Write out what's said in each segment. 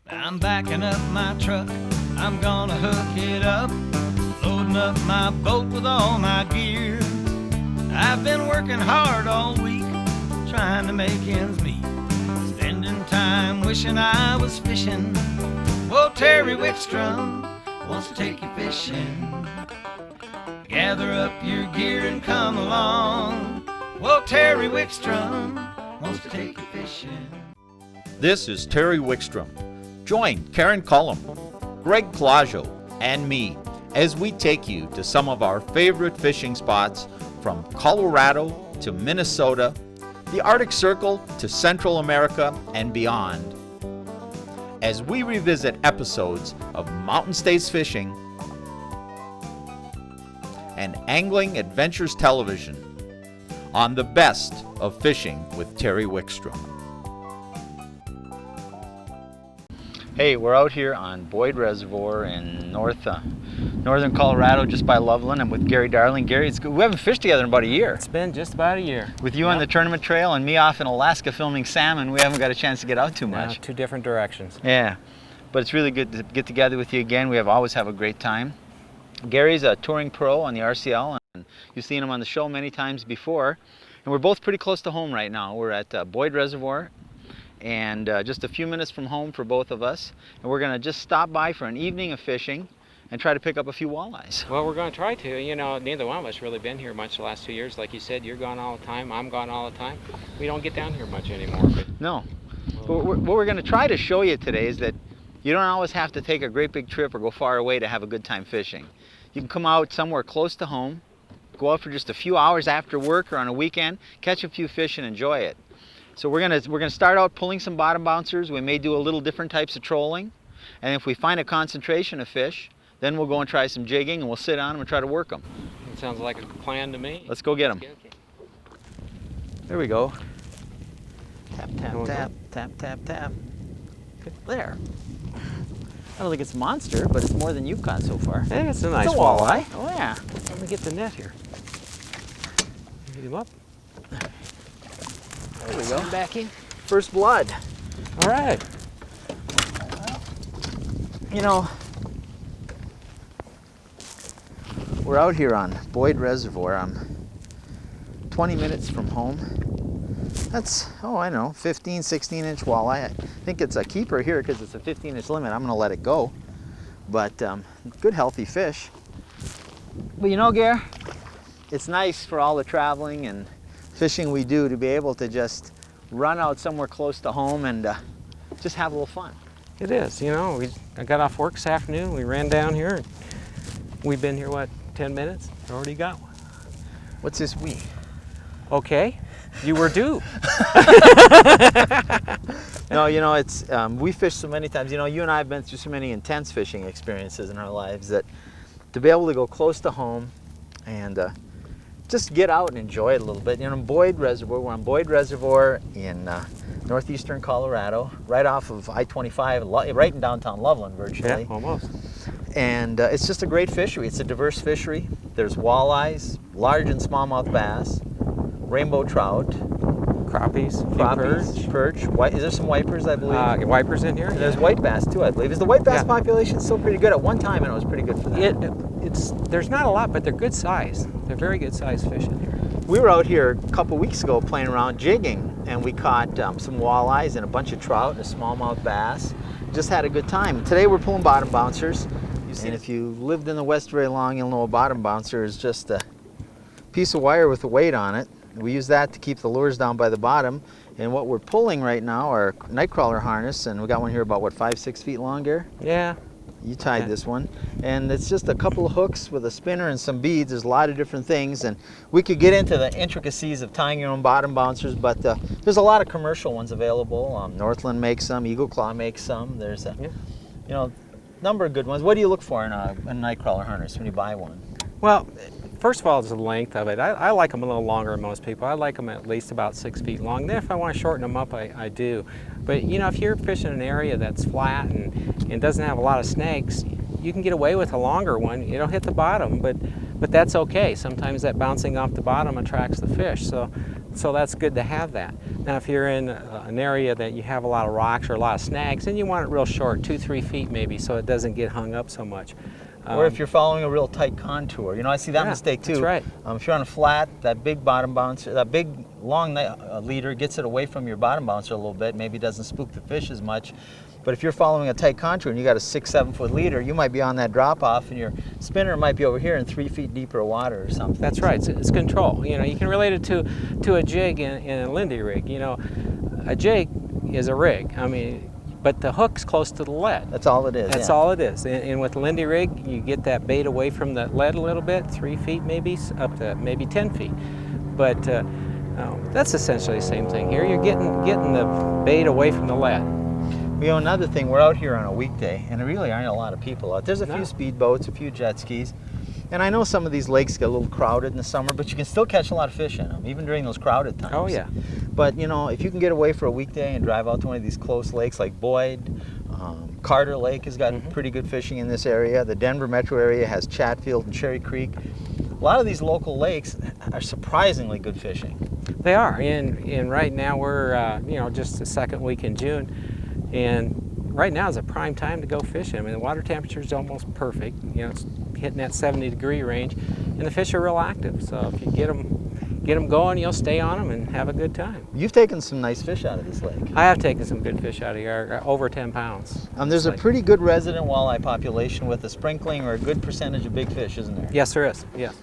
I'm backing up my truck, I'm gonna hook it up, loading up my boat with all my gear. I've been working hard all week, trying to make ends meet, spending time wishing I was fishing. Well, Terry Wickstrom wants to take you fishing. Gather up your gear and come along. Well, Terry Wickstrom wants to take you fishing. This is Terry Wickstrom. Join Karen Cullum, Greg Claudio, and me as we take you to some of our favorite fishing spots from Colorado to Minnesota, the Arctic Circle to Central America and beyond. As we revisit episodes of Mountain States Fishing and Angling Adventures Television on the best of fishing with Terry Wickstrom. Hey, we're out here on Boyd Reservoir in northern Colorado, just by Loveland. I'm with Gary Darling. Gary, we haven't fished together in about a year. It's been just about a year. With you on the tournament trail and me off in Alaska filming salmon, we haven't got a chance to get out too much. No, two different directions. Yeah, but it's really good to get together with you again. We always have a great time. Gary's a touring pro on the RCL, and you've seen him on the show many times before. And we're both pretty close to home right now. We're at Boyd Reservoir, and just a few minutes from home for both of us. And we're gonna just stop by for an evening of fishing and try to pick up a few walleyes. Well, we're going to try to. You know, neither one of us really been here much the last 2 years. Like you said, you're gone all the time, I'm gone all the time. We don't get down here much anymore. But No. But what we're gonna try to show you today is that you don't always have to take a great big trip or go far away to have a good time fishing. You can come out somewhere close to home, go out for just a few hours after work or on a weekend, catch a few fish and enjoy it. So we're gonna start out pulling some bottom bouncers. We may do a little different types of trolling, and if we find a concentration of fish, then we'll go and try some jigging, and we'll sit on them and try to work them. it sounds like a plan to me. Let's go get them. There we go. Tap, tap, tap, tap, tap, tap. There. I don't think it's a monster, but it's more than you've caught so far. Hey, it's a nice It's a walleye. Oh yeah. Let me get the net here. Get him up. There we go. Back in. First blood. All right. You know, we're out here on Boyd Reservoir. I'm 20 minutes from home. That's, oh, I know, 15, 16-inch walleye. I think it's a keeper here because it's a 15-inch limit. I'm gonna let it go. But good, healthy fish. But you know, Gare, it's nice for all the traveling and fishing we do to be able to just run out somewhere close to home and just have a little fun. It is. You know, I got off work this afternoon. We ran down here. And we've been here, what, 10 minutes? Already got one. What's this we? Okay. You were due. No, you know, it's we fish so many times. You know, you and I have been through so many intense fishing experiences in our lives that to be able to go close to home and just get out and enjoy it a little bit. You know, Boyd Reservoir, we're on Boyd Reservoir in northeastern Colorado, right off of I-25, right in downtown Loveland, virtually. Yeah, almost. And it's just a great fishery. It's a diverse fishery. There's walleyes, large and smallmouth bass, rainbow trout, Crappies, perch. Is there some wipers, I believe? Wipers in here? And there's white bass too, I believe. Is the white bass population still pretty good? At one time, and it was pretty good for that. There's not a lot, but they're good size. They're very good size fish in here. We were out here a couple weeks ago playing around jigging, and we caught some walleyes and a bunch of trout and a smallmouth bass. Just had a good time. Today we're pulling bottom bouncers. And if you lived in the West very long, you'll know a bottom bouncer is just a piece of wire with a weight on it. We use that to keep the lures down by the bottom. And what we're pulling right now are nightcrawler harness, and we got one here about, what, 5-6 feet long, Gare? Yeah. You tied this one. And it's just a couple of hooks with a spinner and some beads. There's a lot of different things, and we could get into the intricacies of tying your own bottom bouncers, but there's a lot of commercial ones available. Northland makes some, Eagle Claw makes some. There's a, you know, number of good ones. What do you look for in a nightcrawler harness when you buy one? Well, first of all, it's the length of it. I like them a little longer than most people. I like them at least about 6 feet long. Then if I want to shorten them up, I do. But you know, if you're fishing an area that's flat and doesn't have a lot of snakes, you can get away with a longer one. It'll hit the bottom, but that's okay. Sometimes that bouncing off the bottom attracts the fish. So So that's good to have that. Now if you're in an area that you have a lot of rocks or a lot of snags, then you want it real short, 2-3 feet maybe, so it doesn't get hung up so much. Or if you're following a real tight contour. You know, I see that mistake too. That's right. If you're on a flat, that big bottom bouncer, that big long leader gets it away from your bottom bouncer a little bit, maybe doesn't spook the fish as much. But if you're following a tight contour and you got a 6-7 foot leader, you might be on that drop off and your spinner might be over here in 3 feet deeper water or something. That's right, it's control. You know, you can relate it to a jig in a Lindy rig. You know, a jig is a rig. I mean, but the hook's close to the lead. That's all it is. That's all it is. And with the Lindy rig, you get that bait away from the lead a little bit, 3 feet maybe, up to maybe 10 feet. But that's essentially the same thing here. You're getting the bait away from the lead. You know, another thing, we're out here on a weekday, and there really aren't a lot of people out. There's a few speedboats, a few jet skis, and I know some of these lakes get a little crowded in the summer, but you can still catch a lot of fish in them, even during those crowded times. Oh, yeah. But, you know, if you can get away for a weekday and drive out to one of these close lakes like Boyd, Carter Lake has got pretty good fishing in this area. The Denver metro area has Chatfield and Cherry Creek. A lot of these local lakes are surprisingly good fishing. They are, and right now we're, you know, just the second week in June. And right now is a prime time to go fishing. I mean, the water temperature is almost perfect. You know, it's hitting that 70-degree range, and the fish are real active. So if you get them going, you'll stay on them and have a good time. You've taken some nice fish out of this lake. I have taken some good fish out of here, over 10 pounds. There's a pretty good resident walleye population with a sprinkling or a good percentage of big fish, isn't there? Yes, there is. Yes.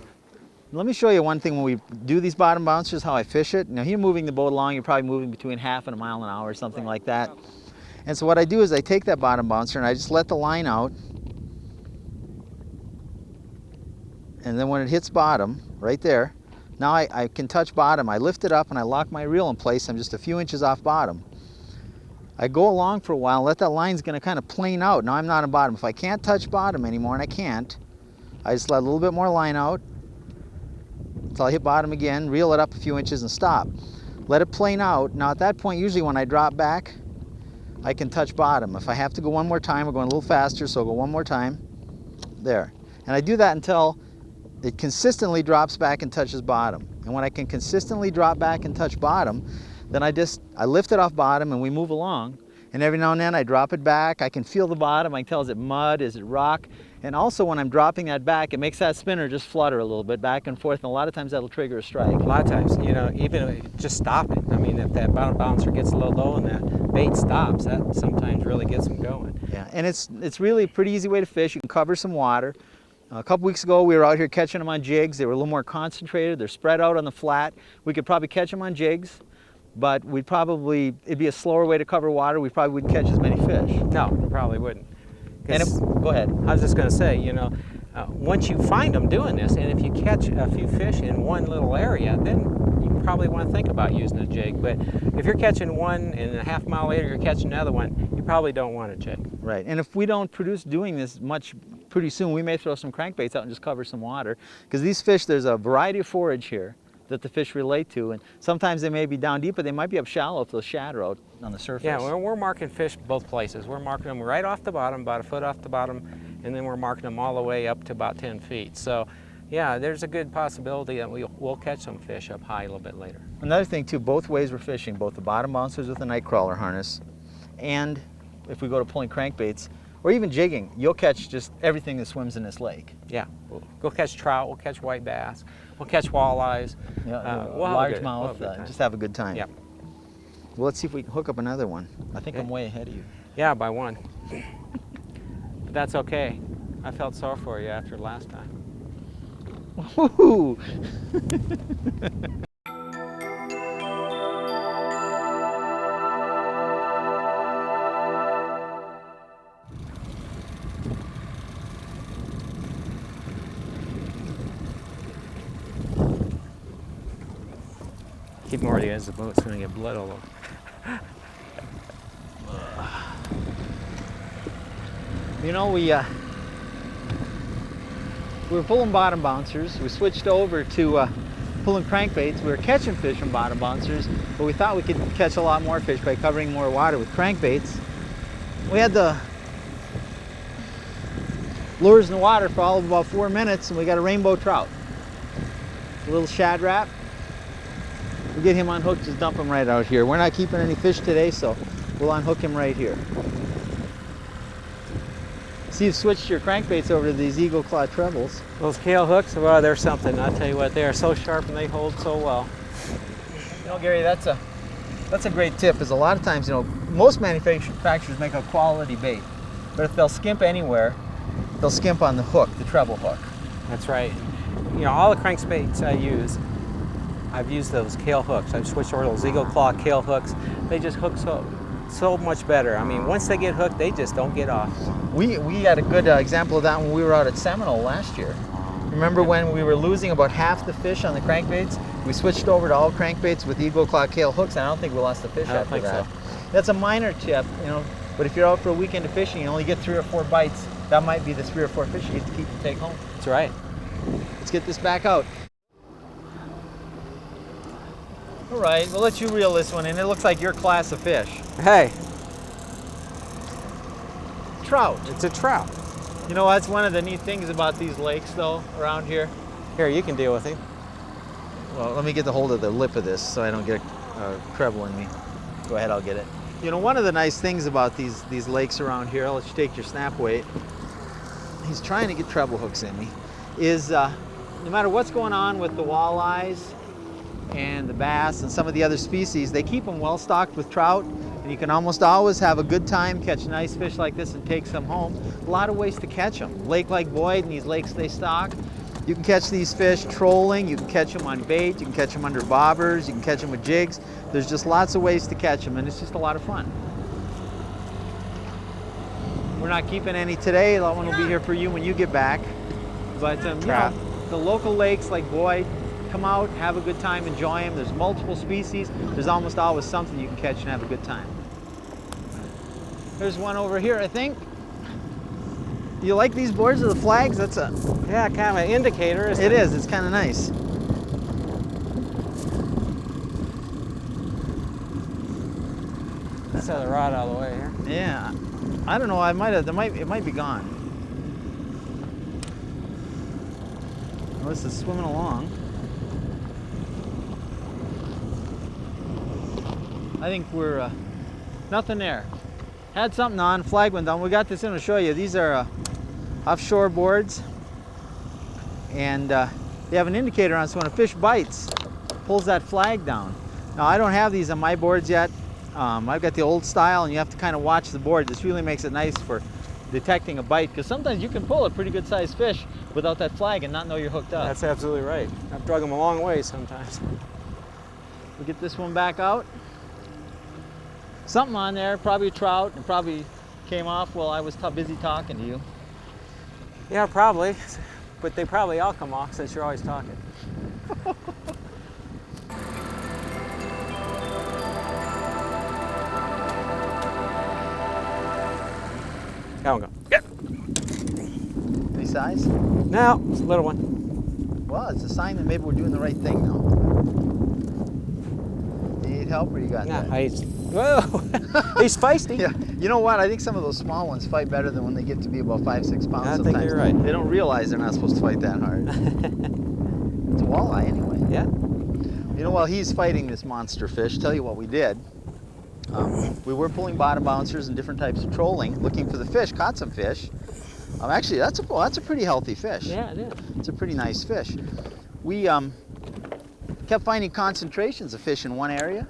Let me show you one thing when we do these bottom bouncers, how I fish it. Now, you're moving the boat along, you're probably moving between half and a mile an hour or something like that. And so what I do is I take that bottom bouncer and I just let the line out. And then when it hits bottom, right there, now I can touch bottom. I lift it up and I lock my reel in place. I'm just a few inches off bottom. I go along for a while, let that line's gonna kind of plane out. Now I'm not on bottom. If I can't touch bottom anymore, and I can't, I just let a little bit more line out until I hit bottom again, reel it up a few inches and stop. Let it plane out. Now at that point, usually when I drop back, I can touch bottom. If I have to go one more time, we're going a little faster, so I'll go one more time. There. And I do that until it consistently drops back and touches bottom. And when I can consistently drop back and touch bottom, then I lift it off bottom and we move along. And every now and then I drop it back. I can feel the bottom. I can tell, is it mud, is it rock? And also when I'm dropping that back, it makes that spinner just flutter a little bit back and forth. And a lot of times that'll trigger a strike. A lot of times, you know, even just stop it. I mean, if that bottom bouncer gets a little low and that bait stops, that sometimes really gets them going. Yeah, and it's really a pretty easy way to fish. You can cover some water. A couple weeks ago, we were out here catching them on jigs. They were a little more concentrated. They're spread out on the flat. We could probably catch them on jigs, but it'd be a slower way to cover water. We probably wouldn't catch as many fish. No, we probably wouldn't. And go ahead. I was just going to say, you know, once you find them doing this, and if you catch a few fish in one little area, then you probably want to think about using a jig. But if you're catching one and a half mile later you're catching another one, you probably don't want a jig. Right, and if we don't produce doing this much pretty soon, we may throw some crankbaits out and just cover some water. Because these fish, there's a variety of forage here that the fish relate to, and sometimes they may be down deep, but they might be up shallow if they'll shatter out on the surface. Yeah, we're marking fish both places. We're marking them right off the bottom, about a foot off the bottom, and then we're marking them all the way up to about 10 feet. So yeah, there's a good possibility that we'll catch some fish up high a little bit later. Another thing too, both ways we're fishing, both the bottom bouncers with a night crawler harness, and if we go to pulling crankbaits, or even jigging, you'll catch just everything that swims in this lake. Yeah, we'll catch trout, we'll catch white bass, we'll catch walleyes. Yeah, we'll largemouth, just have a good time. Yeah. Well, let's see if we can hook up another one. I think I'm way ahead of you. Yeah, by one. But that's okay. I felt sorry for you after last time. Woohoo! Keep more of the edge of the boat, it's going to get blood all over. You know, we were pulling bottom bouncers. We switched over to pulling crankbaits. We were catching fish from bottom bouncers, but we thought we could catch a lot more fish by covering more water with crankbaits. We had the lures in the water for all of about 4 minutes, and we got a rainbow trout. A little shad wrap. We'll get him unhooked, just dump him right out here. We're not keeping any fish today, so we'll unhook him right here. See, you've switched your crankbaits over to these Eagle Claw trebles. Those Kale hooks, well, they're something. I'll tell you what, they are so sharp and they hold so well. You know, Gary, that's a great tip, is a lot of times, you know, most manufacturers make a quality bait, but if they'll skimp anywhere, they'll skimp on the hook, the treble hook. That's right. You know, all the crankbaits I use, I've used those Kale hooks. I've switched over to those Eagle Claw Kale hooks. They just hook so much better. I mean, once they get hooked, they just don't get off. We had a good example of that when we were out at Seminole last year. Remember when we were losing about half the fish on the crankbaits? We switched over to all crankbaits with Eagle Claw Kale hooks, and I don't think we lost the fish after that. I don't think so. That's a minor tip, you know, but if you're out for a weekend of fishing, you only get 3 or 4 bites, that might be the 3 or 4 fish you get to keep and take home. That's right. Let's get this back out. All right, we'll let you reel this one in. It looks like your class of fish. Hey. Trout. It's a trout. You know, that's one of the neat things about these lakes, though, around here. Here, you can deal with him. Well, let me get the hold of the lip of this so I don't get a treble in me. Go ahead, I'll get it. You know, one of the nice things about these lakes around here, I'll let you take your snap weight. He's trying to get treble hooks in me. Is no matter what's going on with the walleyes and the bass and some of the other species, they keep them well stocked with trout, and you can almost always have a good time, catch nice fish like this and take some home. A lot of ways to catch them. Lake like Boyd and these lakes they stock, you can catch these fish trolling, you can catch them on bait, you can catch them under bobbers, you can catch them with jigs. There's just lots of ways to catch them, and it's just a lot of fun. We're not keeping any today. That one will be here for you when you get back. But you know, the local lakes like Boyd, come out, have a good time, enjoy them. There's multiple species. There's almost always something you can catch and have a good time. There's one over here, I think. You like these boards with the flags? That's a... Yeah, kind of an indicator, isn't it? It is. It's kind of nice. Let's have the rod out of the way here. Yeah. I don't know. It might be gone. Well, this is swimming along. I think we're nothing there. Had something on, flag went down. We got this in to show you. These are offshore boards, and they have an indicator on, so when a fish bites, pulls that flag down. Now, I don't have these on my boards yet. I've got the old style, and you have to kind of watch the board. This really makes it nice for detecting a bite, because sometimes you can pull a pretty good sized fish without that flag and not know you're hooked up. That's absolutely right. I've drug them a long way sometimes. We'll get this one back out. Something on there, probably a trout, and probably came off while I was busy talking to you. Yeah, probably, but they probably all come off since you're always talking. That one go. Yep. Any size? No, it's a little one. Well, it's a sign that maybe we're doing the right thing now. You need help, or you got that? Whoa, he's feisty. Yeah. You know what? I think some of those small ones fight better than when they get to be about 5-6 pounds. I sometimes. think you're right. They don't realize they're not supposed to fight that hard. It's a walleye anyway. Yeah. You know, while he's fighting this monster fish, tell you what we did. We were pulling bottom bouncers and different types of trolling, looking for the fish. Caught some fish. Actually, that's a pretty healthy fish. Yeah, it is. It's a pretty nice fish. We kept finding concentrations of fish in one area,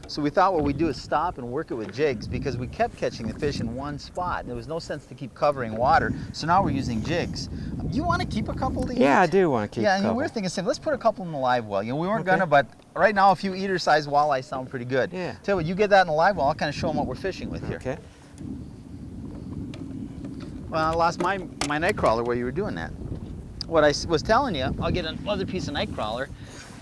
so we thought what we'd do is stop and work it with jigs, because we kept catching the fish in one spot, and there was no sense to keep covering water. So now we're using jigs. You want to keep a couple to eat? Yeah, I do want to keep a couple. Yeah, and we're thinking, let's put a couple in the live well. You know, we weren't gonna, but right now a few eater-sized walleye sound pretty good. Yeah. Tell you what, you get that in the live well, I'll kind of show them what we're fishing with here. Okay. Well, I lost my night crawler while you were doing that. What I was telling you, I'll get another piece of night crawler,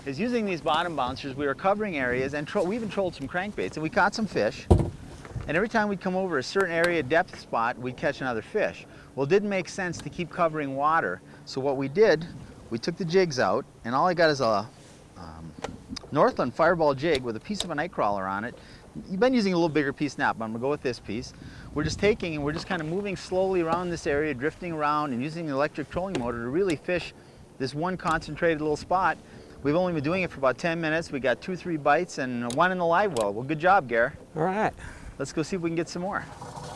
is using these bottom bouncers, we were covering areas, and we even trolled some crankbaits, and we caught some fish. And every time we'd come over a certain area depth spot, we'd catch another fish. Well, it didn't make sense to keep covering water, so what we did, we took the jigs out, and all I got is a Northland Fireball jig with a piece of a night crawler on it. You've been using a little bigger piece now, but I'm gonna go with this piece. We're just taking and we're just kind of moving slowly around this area, drifting around and using the electric trolling motor to really fish this one concentrated little spot. We've only been doing it for about 10 minutes. We got 2-3 bites and one in the live well. Well, good job, Gare. All right. Let's go see if we can get some more.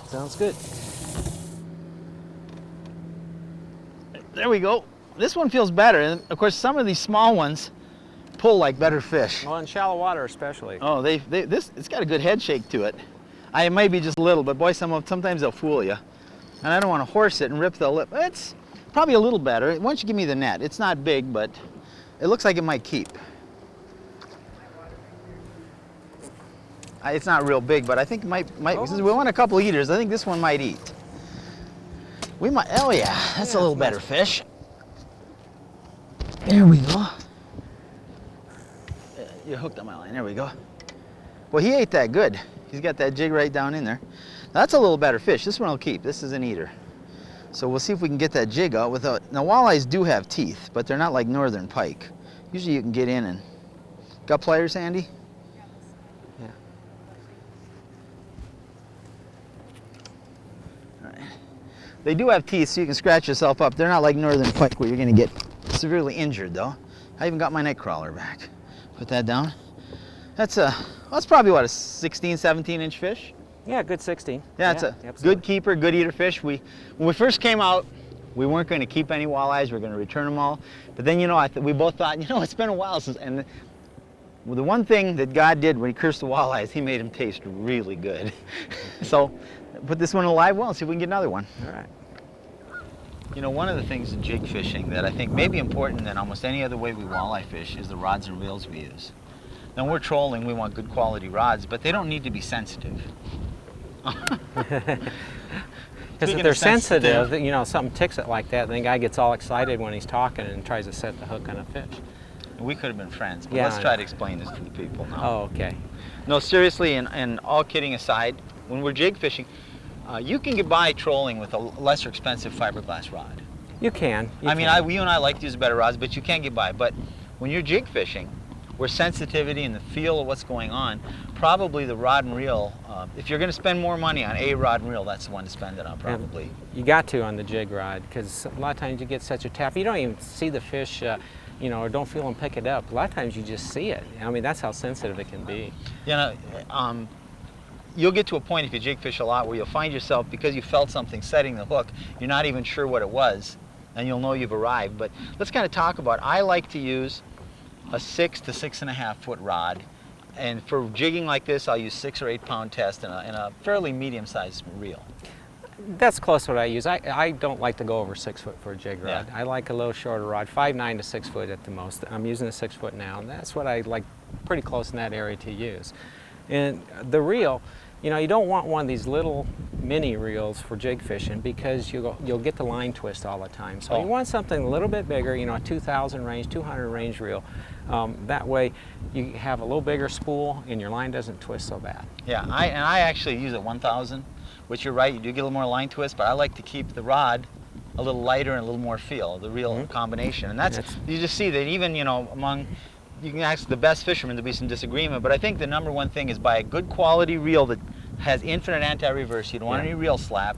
Sounds good. There we go. This one feels better. And of course, some of these small ones pull like better fish. Well, in shallow water especially. Oh, it's got a good head shake to it. It might be just a little, but boy, sometimes they'll fool you. And I don't want to horse it and rip the lip. It's probably a little better. Why don't you give me the net? It's not big, but it looks like it might keep. It's not real big, but I think it might since we want a couple eaters, I think this one might eat. We might, oh yeah, that's a little better fish. There we go. You hooked on my line, there we go. Well, he ate that good. He's got that jig right down in there. Now, that's a little better fish. This one will keep. This is an eater. So we'll see if we can get that jig out without, now walleyes do have teeth, but they're not like northern pike. Usually you can get in and, got pliers, Andy? Yeah. All right. They do have teeth, so you can scratch yourself up. They're not like northern pike where you're gonna get severely injured though. I even got my neck crawler back. Put that down. That's probably what, a 16, 17-inch fish? Yeah, good 16. Yeah, it's a good keeper, good eater fish. When we first came out, we weren't going to keep any walleyes. We were going to return them all. But then, we both thought, it's been a while since. And the one thing that God did when He cursed the walleyes, He made them taste really good. So, put this one in a live well and see if we can get another one. All right. One of the things in jig fishing that I think may be important than almost any other way we walleye fish is the rods and reels we use. Now, when we're trolling, we want good quality rods, but they don't need to be sensitive. Because if they're sensitive, something ticks it like that, then the guy gets all excited when he's talking and tries to set the hook on a fish. We could have been friends, but let's try to explain this to the people now. Oh, okay. No, seriously, and all kidding aside, when we're jig fishing, you can get by trolling with a lesser expensive fiberglass rod. You can. You and I like to use better rods, but you can get by. But when you're jig fishing, where sensitivity and the feel of what's going on, probably the rod and reel, if you're going to spend more money on a rod and reel, that's the one to spend it on, probably. And you got to on the jig rod, because a lot of times you get such a tap, you don't even see the fish, or don't feel them pick it up. A lot of times you just see it. That's how sensitive it can be. You'll get to a point if you jig fish a lot where you'll find yourself, because you felt something setting the hook, you're not even sure what it was, and you'll know you've arrived. But let's kind of talk about, I like to use a 6 to 6.5 foot rod, and for jigging like this, I'll use 6 or 8 pound test and a fairly medium-sized reel. That's close to what I use. I don't like to go over 6 foot for a jig rod. Yeah. I like a little shorter rod, 5'9" to 6 foot at the most. I'm using a 6 foot now, and that's what I like, pretty close in that area to use. And the reel, you don't want one of these little mini reels for jig fishing, because you'll get the line twist all the time. So you want something a little bit bigger, a 2,000 range, 200 range reel. That way you have a little bigger spool and your line doesn't twist so bad. Yeah, I actually use a 1,000, which you're right, you do get a little more line twist, but I like to keep the rod a little lighter and a little more feel, the reel combination. And that's, you just see that even, among, you can ask the best fishermen, there'll be some disagreement, but I think the number one thing is buy a good quality reel that has infinite anti-reverse. You don't want any reel slap.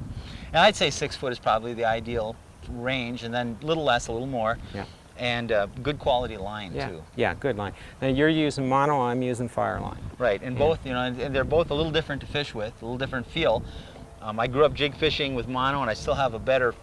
And I'd say 6 foot is probably the ideal range, and then a little less, a little more. Yeah. And good quality line too. Yeah, good line. Now you're using mono, I'm using fire line. Right, and both, and they're both a little different to fish with, a little different feel. I grew up jig fishing with mono, and I still have a better,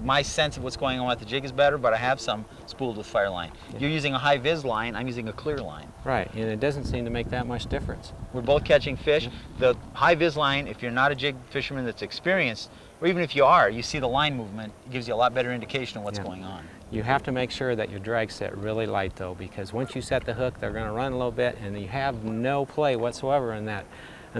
my sense of what's going on with the jig is better, but I have some spooled with fire line. Yeah. You're using a high vis line, I'm using a clear line. Right, and it doesn't seem to make that much difference. We're both catching fish. The high vis line, if you're not a jig fisherman that's experienced, or even if you are, you see the line movement, it gives you a lot better indication of what's going on. You have to make sure that your drag's set really light though, because once you set the hook, they're going to run a little bit, and you have no play whatsoever in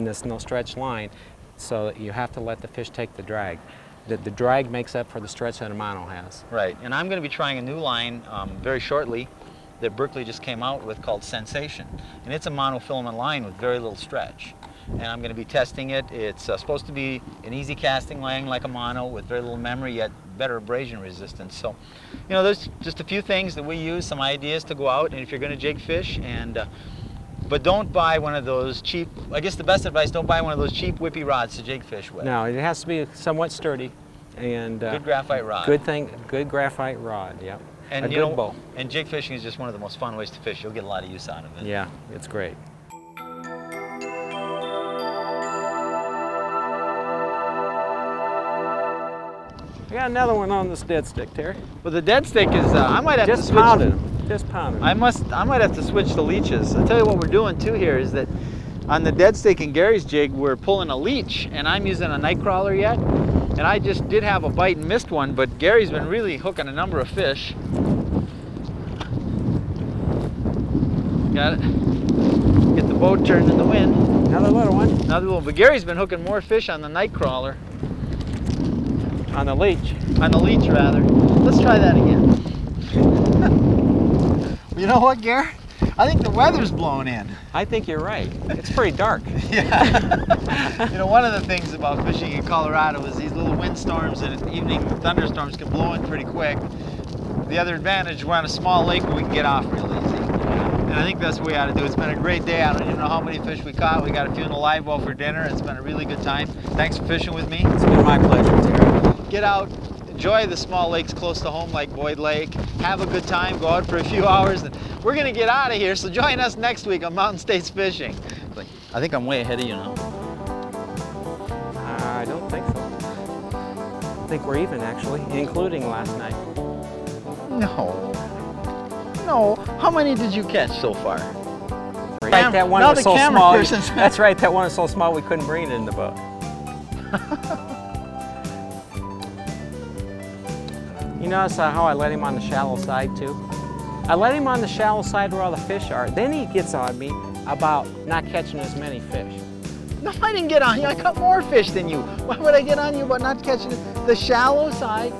this no stretch line, so you have to let the fish take the drag. The drag makes up for the stretch that a mono has. Right, and I'm going to be trying a new line very shortly that Berkeley just came out with called Sensation, and it's a monofilament line with very little stretch. And I'm going to be testing it. It's supposed to be an easy casting line like a mono with very little memory, yet better abrasion resistance. So, there's just a few things that we use, some ideas to go out, and if you're going to jig fish, but don't buy one of those cheap, I guess the best advice, don't buy one of those cheap whippy rods to jig fish with. No, it has to be somewhat sturdy and good graphite rod. Good graphite rod, yep. And a you good know, bowl. and jig fishing is just one of the most fun ways to fish. You'll get a lot of use out of it. Yeah, it's great. I got another one on this dead stick, Terry. Well, the dead stick is, I might have to Just switch. pounded them. Just pounded them. I might have to switch the leeches. I'll tell you what we're doing too here is that on the dead stick and Gary's jig, we're pulling a leech, and I'm using a night crawler yet. And I just did have a bite and missed one, but Gary's been really hooking a number of fish. Got it. Get the boat turned in the wind. Another little one. Another one, but Gary's been hooking more fish on the night crawler. On the leech. On the leech, rather. Let's try that again. You know what, Gary? I think the weather's blowing in. I think you're right. It's pretty dark. Yeah. You know, one of the things about fishing in Colorado is these little windstorms and evening thunderstorms can blow in pretty quick. The other advantage, we're on a small lake where we can get off real easy. And I think that's what we ought to do. It's been a great day. I don't even know how many fish we caught. We got a few in the live well for dinner. It's been a really good time. Thanks for fishing with me. It's been my pleasure, Terry. Get out, enjoy the small lakes close to home like Boyd Lake. Have a good time, go out for a few hours. And we're gonna get out of here, so join us next week on Mountain States Fishing. I think I'm way ahead of you now. I don't think so. I think we're even, actually, including last night. No. No. How many did you catch so far? Right, that one now was the so camera small. person's- That's right, that one was so small we couldn't bring it in the boat. You notice how I let him on the shallow side too? I let him on the shallow side where all the fish are. Then he gets on me about not catching as many fish. No, I didn't get on you. I caught more fish than you. Why would I get on you about not catching the shallow side?